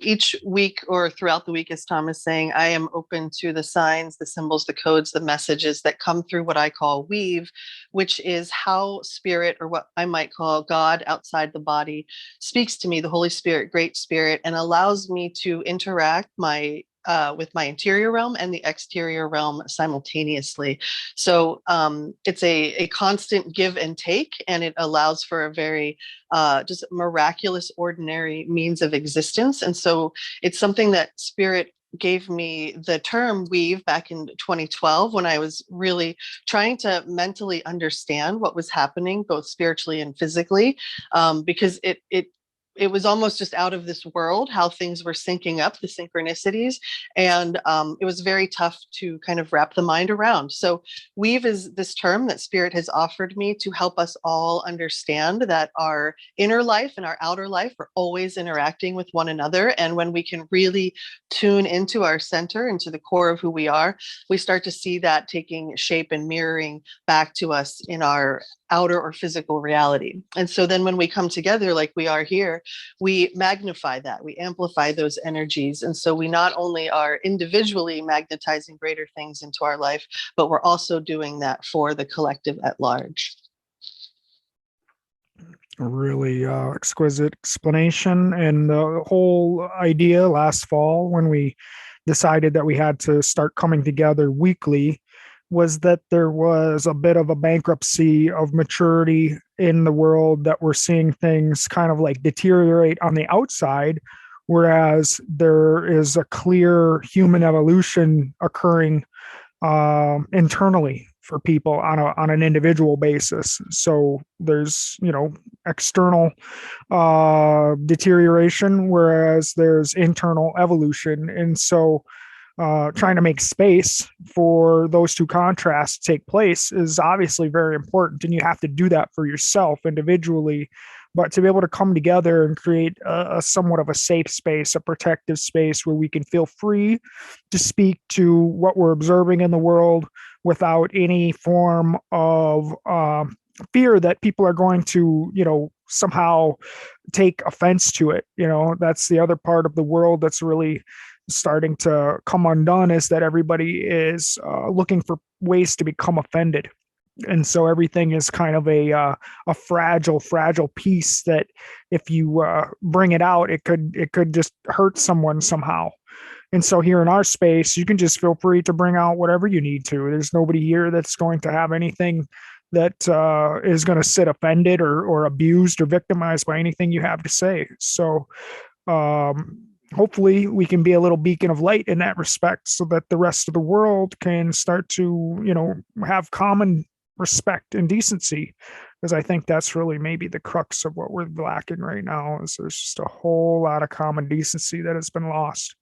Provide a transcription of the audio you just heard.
each week or throughout the week, as Tom is saying, I am open to the signs, the symbols, the codes, the messages that come through what I call weave, which is how spirit, or what I might call God outside the body, speaks to me, the Holy Spirit, Great Spirit, and allows me to interact with my interior realm and the exterior realm simultaneously. So it's a constant give and take, and it allows for a very just miraculous, ordinary means of existence. And so it's something that Spirit gave me the term weave back in 2012 when I was really trying to mentally understand what was happening, both spiritually and physically, because it was almost just out of this world how things were syncing up, the synchronicities. And it was very tough to kind of wrap the mind around. So weave is this term that Spirit has offered me to help us all understand that our inner life and our outer life are always interacting with one another. And when we can really tune into our center, into the core of who we are, we start to see that taking shape and mirroring back to us in our outer or physical reality. And so then when we come together like we are here, we magnify that, we amplify those energies. And so we not only are individually magnetizing greater things into our life, but we're also doing that for the collective at large. A really exquisite explanation. And the whole idea last fall when we decided that we had to start coming together weekly was that there was a bit of a bankruptcy of maturity in the world, that we're seeing things kind of like deteriorate on the outside, whereas there is a clear human evolution occurring internally for people on an individual basis. So there's, external deterioration, whereas there's internal evolution. And so trying to make space for those two contrasts to take place is obviously very important. And you have to do that for yourself individually. But to be able to come together and create a somewhat of a safe space, a protective space where we can feel free to speak to what we're observing in the world without any form of fear that people are going to, somehow take offense to it. That's the other part of the world that's really starting to come undone, is that everybody is looking for ways to become offended. And so everything is kind of a fragile piece that if you bring it out, it could just hurt someone somehow. And so here in our space, you can just feel free to bring out whatever you need to. There's nobody here that's going to have anything that is going to sit offended or abused or victimized by anything you have to say. So hopefully we can be a little beacon of light in that respect, so that the rest of the world can start to, have common respect and decency. Because I think that's really maybe the crux of what we're lacking right now, is there's just a whole lot of common decency that has been lost.